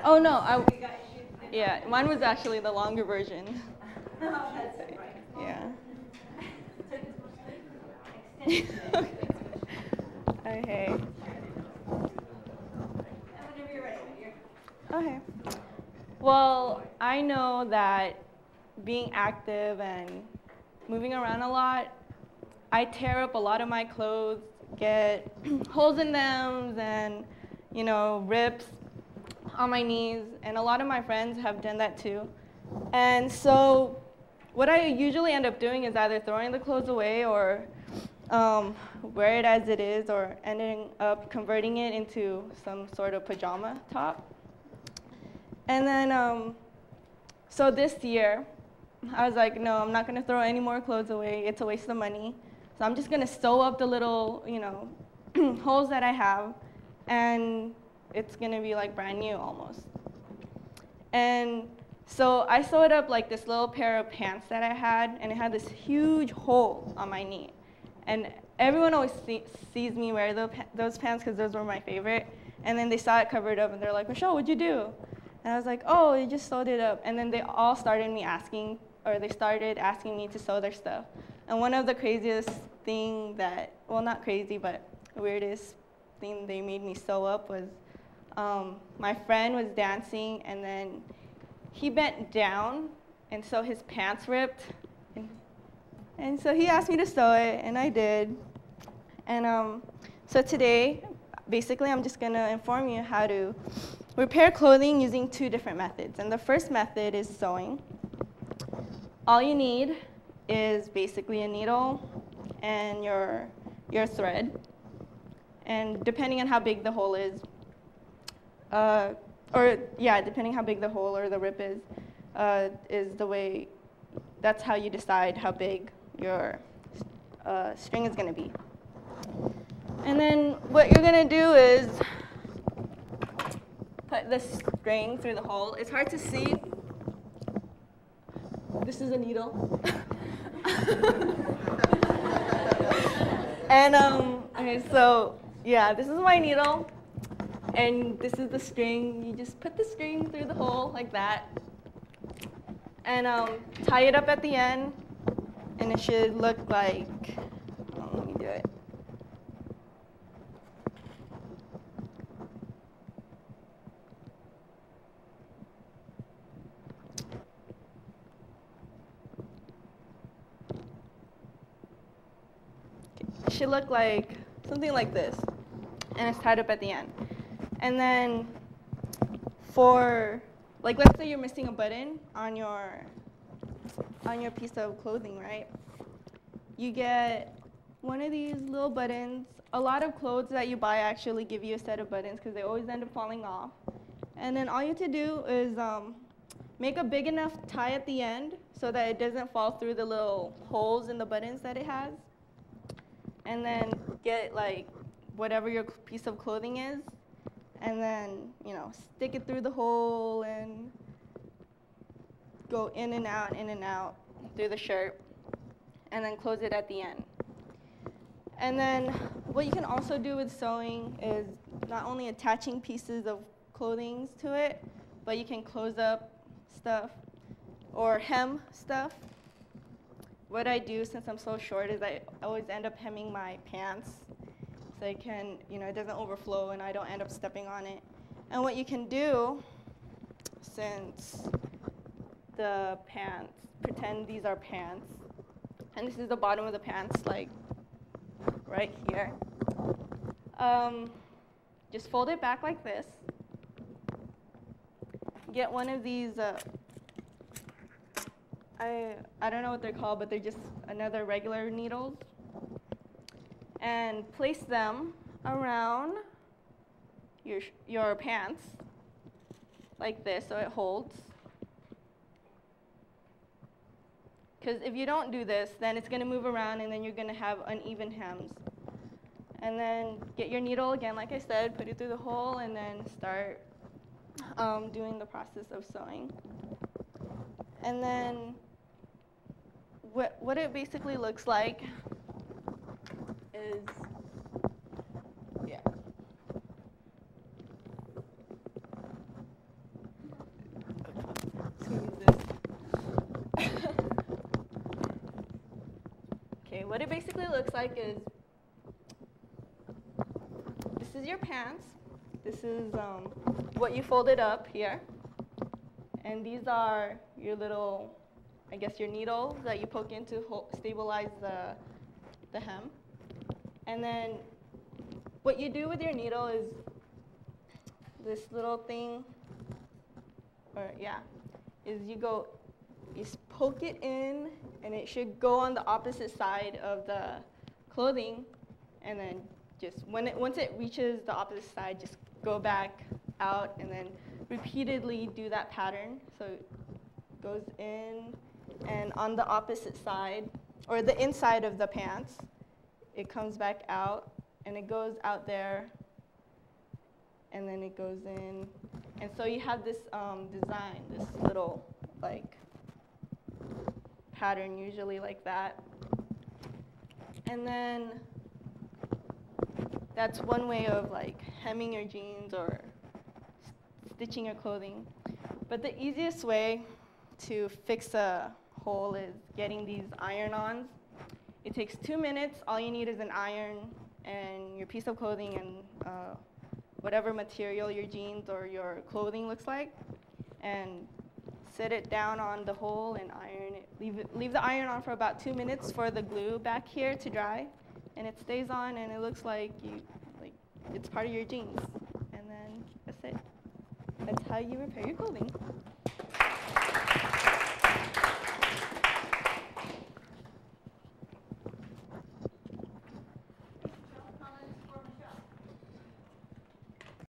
Oh no, yeah, mine was actually the longer version. Yeah. Okay. Okay. Well, I know that being active and moving around a lot, I tear up a lot of my clothes, get holes in them, and rips on my knees, and a lot of my friends have done that too. And so what I usually end up doing is either throwing the clothes away or wear it as it is, or ending up converting it into some sort of pajama top. And then, so this year, I was like, no, I'm not going to throw any more clothes away. It's a waste of money. So I'm just going to sew up the little, holes that I have, and it's going to be like brand new almost. And so I sewed up like this little pair of pants that I had, and it had this huge hole on my knee. And everyone always sees me wear those pants because those were my favorite. And then they saw it covered up, and they're like, Michelle, what'd you do? And I was like, oh, I just sewed it up. And then they all started asking me to sew their stuff. And one of the craziest thing that, well, not crazy, but weirdest thing they made me sew up was my friend was dancing, and then he bent down, and so his pants ripped. And so he asked me to sew it, and I did. And so today, basically, I'm just going to inform you how to repair clothing using 2 different methods. And the first method is sewing. All you need is basically a needle and your thread. And depending on how big the hole is, depending how big the hole or the rip is the way, that's how you decide how big your string is going to be. And then what you're going to do is put the string through the hole. It's hard to see. This is a needle. And okay, so yeah, this is my needle, and this is the string. You just put the string through the hole like that, and tie it up at the end, and it should look like, let me do it. It should look like something like this, and it's tied up at the end. And then for, like, let's say you're missing a button on your piece of clothing, right? You get one of these little buttons. A lot of clothes that you buy actually give you a set of buttons because they always end up falling off. And then all you have to do is make a big enough tie at the end so that it doesn't fall through the little holes in the buttons that it has. And then get like whatever your piece of clothing is, and then stick it through the hole and go in and out through the shirt, and then close it at the end. And then what you can also do with sewing is not only attaching pieces of clothing to it, but you can close up stuff or hem stuff. What I do, since I'm so short, is I always end up hemming my pants so it can, it doesn't overflow and I don't end up stepping on it. And what you can do, since the pants, pretend these are pants, and this is the bottom of the pants, like right here. Just fold it back like this. Get one of these, I don't know what they're called, but they're just another regular needles. And place them around your pants like this so it holds. Because if you don't do this, then it's going to move around and then you're going to have uneven hems. And then get your needle again, like I said, put it through the hole, and then start doing the process of sewing. And then what it basically looks like is, yeah. what it basically looks like is, this is your pants. This is what you folded up here. And these are your little, I guess, your needles that you poke in to stabilize the hem. And then what you do with your needle is this little thing, is you poke it in, and it should go on the opposite side of the clothing, and then just once it reaches the opposite side, just go back out, and then repeatedly do that pattern. So it goes in, and on the opposite side, or the inside of the pants, it comes back out, and it goes out there, and then it goes in. And so you have this design, this little pattern, usually like that. And then that's one way of hemming your jeans or stitching your clothing. But the easiest way to fix a hole is getting these iron-ons. It takes 2 minutes. All you need is an iron and your piece of clothing and whatever material your jeans or your clothing looks like, and set it down on the hole and iron it. Leave the iron on for about 2 minutes for the glue back here to dry, and it stays on, and it looks like it's part of your jeans. And then that's it. That's how you repair your clothing.